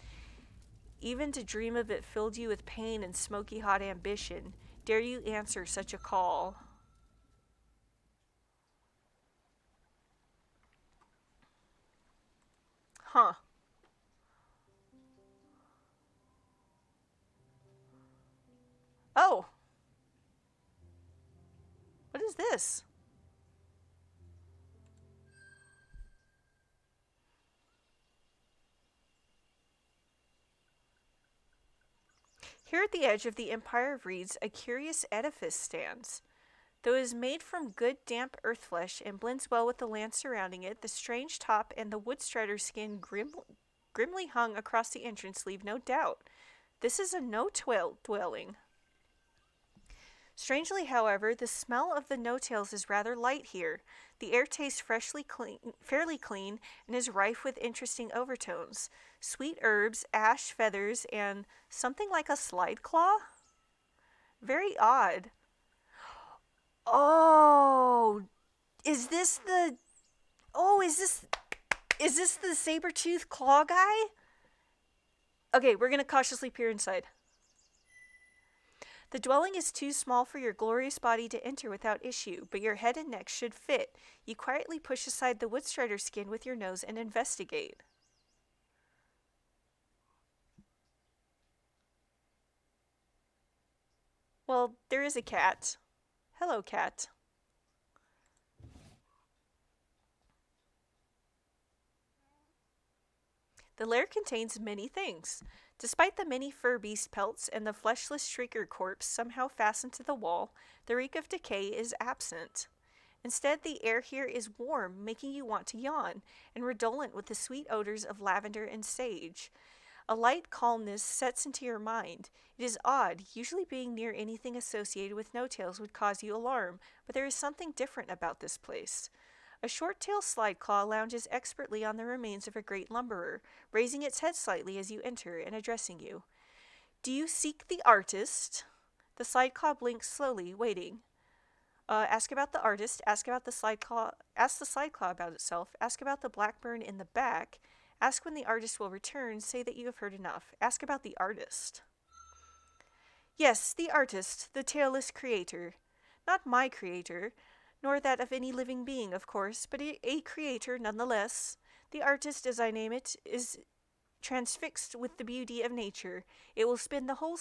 Even to dream of it filled you with pain and smoky hot ambition. Dare you answer such a call? Huh. Oh. What is this? Here at the edge of the Empire of Reeds, a curious edifice stands. Though it is made from good damp earth flesh and blends well with the land surrounding it, the strange top and the woodstrider skin grimly hung across the entrance leave no doubt. This is a no-dwelling. Strangely, however, the smell of the no-tails is rather light here. The air tastes fairly clean, and is rife with interesting overtones. Sweet herbs, ash feathers, and something like a slide claw? Very odd. Oh, is this the... Oh, is this the saber-toothed claw guy? Okay, we're gonna cautiously peer inside. The dwelling is too small for your glorious body to enter without issue, but your head and neck should fit. You quietly push aside the woodstrider skin with your nose and investigate. Well, there is a cat. Hello, cat. The lair contains many things. Despite the many fur beast pelts and the fleshless shrieker corpse somehow fastened to the wall, the reek of decay is absent. Instead, the air here is warm, making you want to yawn, and redolent with the sweet odors of lavender and sage. A light calmness sets into your mind. It is odd, usually being near anything associated with no-tails would cause you alarm, but there is something different about this place. A short-tailed slideclaw lounges expertly on the remains of a great lumberer, raising its head slightly as you enter and addressing you. Do you seek the artist? The slideclaw blinks slowly, waiting. Ask about the artist, ask about the slideclaw, ask the slideclaw about itself, ask about the blackburn in the back, ask when the artist will return, say that you have heard enough, ask about the artist. Yes, the artist, the tailless creator. Not my creator, nor that of any living being, of course, but a creator nonetheless. The artist, as I name it, is transfixed with the beauty of nature. It will spend the whole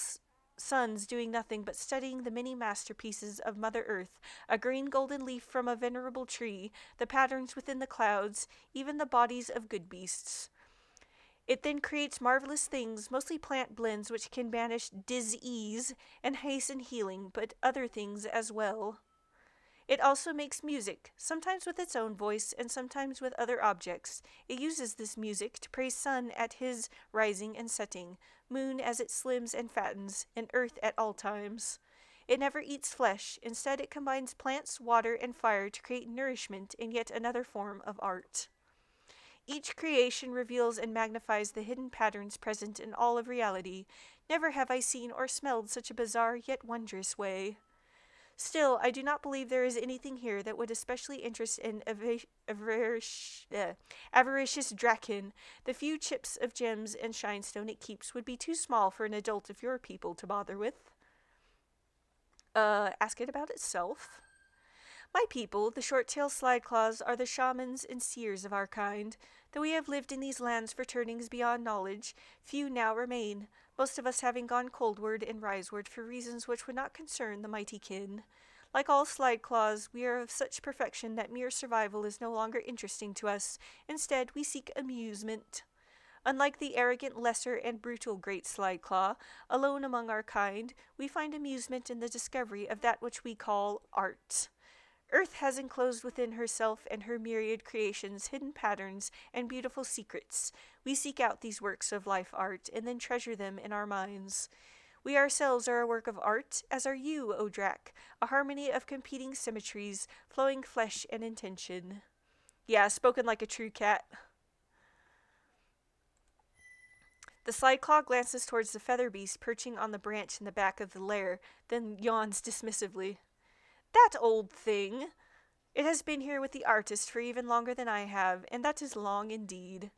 suns doing nothing but studying the many masterpieces of Mother Earth, a green golden leaf from a venerable tree, the patterns within the clouds, even the bodies of good beasts. It then creates marvelous things, mostly plant blends which can banish dis-ease and hasten healing, but other things as well. It also makes music, sometimes with its own voice and sometimes with other objects. It uses this music to praise sun at his rising and setting, moon as it slims and fattens, and earth at all times. It never eats flesh. Instead, it combines plants, water, and fire to create nourishment in yet another form of art. Each creation reveals and magnifies the hidden patterns present in all of reality. Never have I seen or smelled such a bizarre yet wondrous way. Still, I do not believe there is anything here that would especially interest an avaricious Draken. The few chips of gems and shinestone it keeps would be too small for an adult of your people to bother with. Ask it about itself. My people, the short-tailed slideclaws, are the shamans and seers of our kind. Though we have lived in these lands for turnings beyond knowledge, few now remain, most of us having gone coldward and riseward for reasons which would not concern the mighty kin. Like all slideclaws, we are of such perfection that mere survival is no longer interesting to us. Instead, we seek amusement. Unlike the arrogant, lesser, and brutal great slideclaw, alone among our kind, we find amusement in the discovery of that which we call art. Earth has enclosed within herself and her myriad creations hidden patterns and beautiful secrets. We seek out these works of life art and then treasure them in our minds. We ourselves are a work of art, as are you, O Drac, a harmony of competing symmetries, flowing flesh and intention. Yeah, spoken like a true cat. The slideclaw glances towards the feather beast perching on the branch in the back of the lair, then yawns dismissively. That old thing! It has been here with the artist for even longer than I have, and that is long indeed.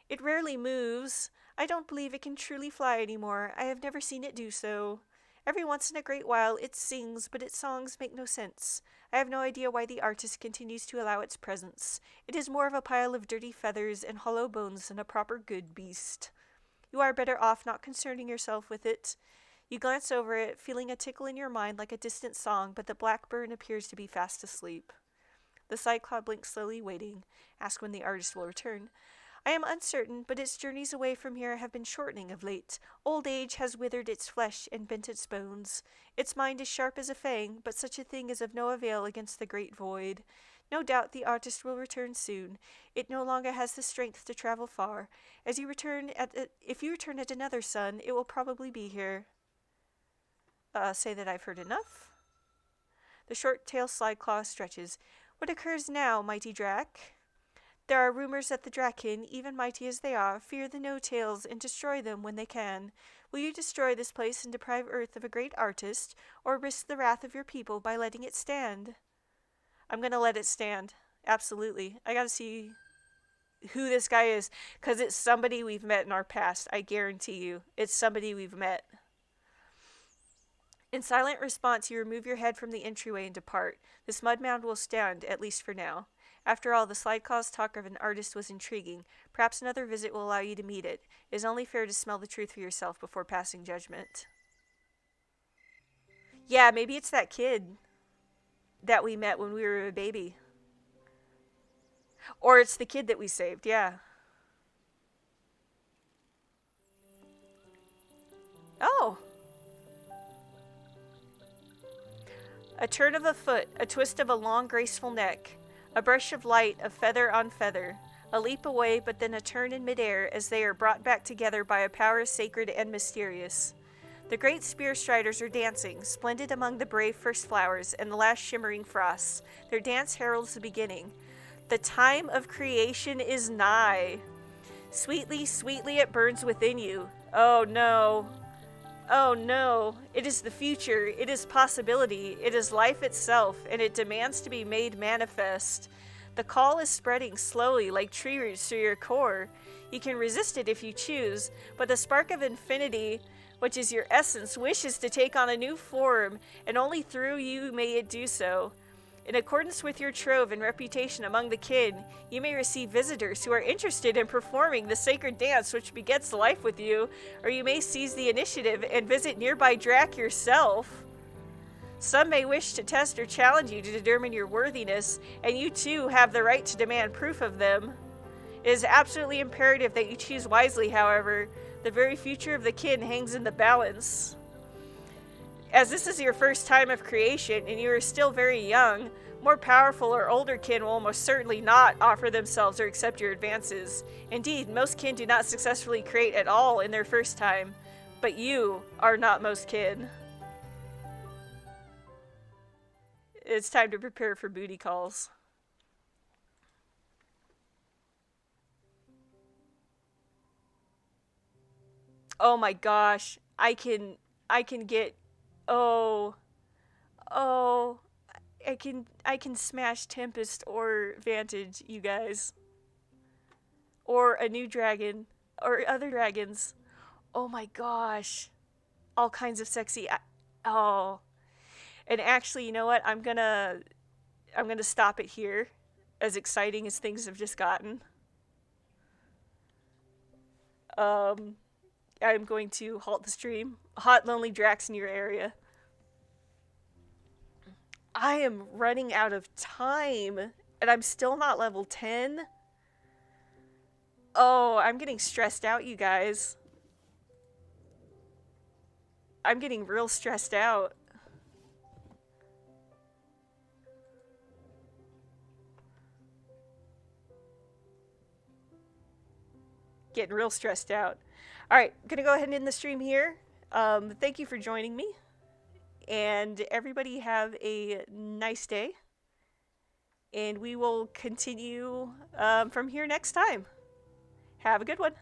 It rarely moves. I don't believe it can truly fly anymore. I have never seen it do so. Every once in a great while it sings, but its songs make no sense. I have no idea why the artist continues to allow its presence. It is more of a pile of dirty feathers and hollow bones than a proper good beast. You are better off not concerning yourself with it. You glance over it, feeling a tickle in your mind like a distant song, but the blackbird appears to be fast asleep. The slideclaw blinks slowly, waiting. Ask when the artist will return. I am uncertain, but its journeys away from here have been shortening of late. Old age has withered its flesh and bent its bones. Its mind is sharp as a fang, but such a thing is of no avail against the great void. No doubt the artist will return soon. It no longer has the strength to travel far. If you return at another sun, it will probably be here. Say that I've heard enough. The short-tailed slideclaw stretches. What occurs now, mighty Drac? There are rumors that the Draken, even mighty as they are, fear the no-tails and destroy them when they can. Will you destroy this place and deprive Earth of a great artist, or risk the wrath of your people by letting it stand? I'm gonna let it stand. Absolutely. I gotta see who this guy is, because it's somebody we've met in our past. I guarantee you. It's somebody we've met. In silent response, you remove your head from the entryway and depart. This mud mound will stand, at least for now. After all, the slideclaw's talk of an artist was intriguing. Perhaps another visit will allow you to meet it. It is only fair to smell the truth for yourself before passing judgment. Yeah, maybe it's that kid that we met when we were a baby. Or it's the kid that we saved, yeah. Oh! A turn of a foot, a twist of a long, graceful neck, a brush of light of feather on feather, a leap away, but then a turn in midair as they are brought back together by a power sacred and mysterious. The great spear striders are dancing, splendid among the brave first flowers and the last shimmering frosts. Their dance heralds the beginning. The time of creation is nigh. Sweetly, sweetly it burns within you. Oh no. Oh no, it is the future, it is possibility, it is life itself, and it demands to be made manifest. The call is spreading slowly like tree roots through your core. You can resist it if you choose, but the spark of infinity which is your essence, wishes to take on a new form, and only through you may it do so. In accordance with your trove and reputation among the kin, you may receive visitors who are interested in performing the sacred dance which begets life with you, or you may seize the initiative and visit nearby Drac yourself. Some may wish to test or challenge you to determine your worthiness, and you too have the right to demand proof of them. It is absolutely imperative that you choose wisely, however. The very future of the kin hangs in the balance. As this is your first time of creation and you are still very young, more powerful or older kin will almost certainly not offer themselves or accept your advances. Indeed, most kin do not successfully create at all in their first time, but you are not most kin. It's time to prepare for booty calls. Oh my gosh, I can get, oh, oh, I can smash Tempest or Vantage, you guys. Or a new dragon, or other dragons. Oh my gosh. All kinds of sexy, oh. And actually, you know what? I'm gonna stop it here, as exciting as things have just gotten. I'm going to halt the stream. Hot lonely Drax in your area. I am running out of time, and I'm still not level 10. Oh, I'm getting stressed out, you guys. I'm getting real stressed out. Getting real stressed out. Alright, I'm gonna go ahead and end the stream here. Thank you for joining me. And everybody have a nice day. And we will continue from here next time. Have a good one.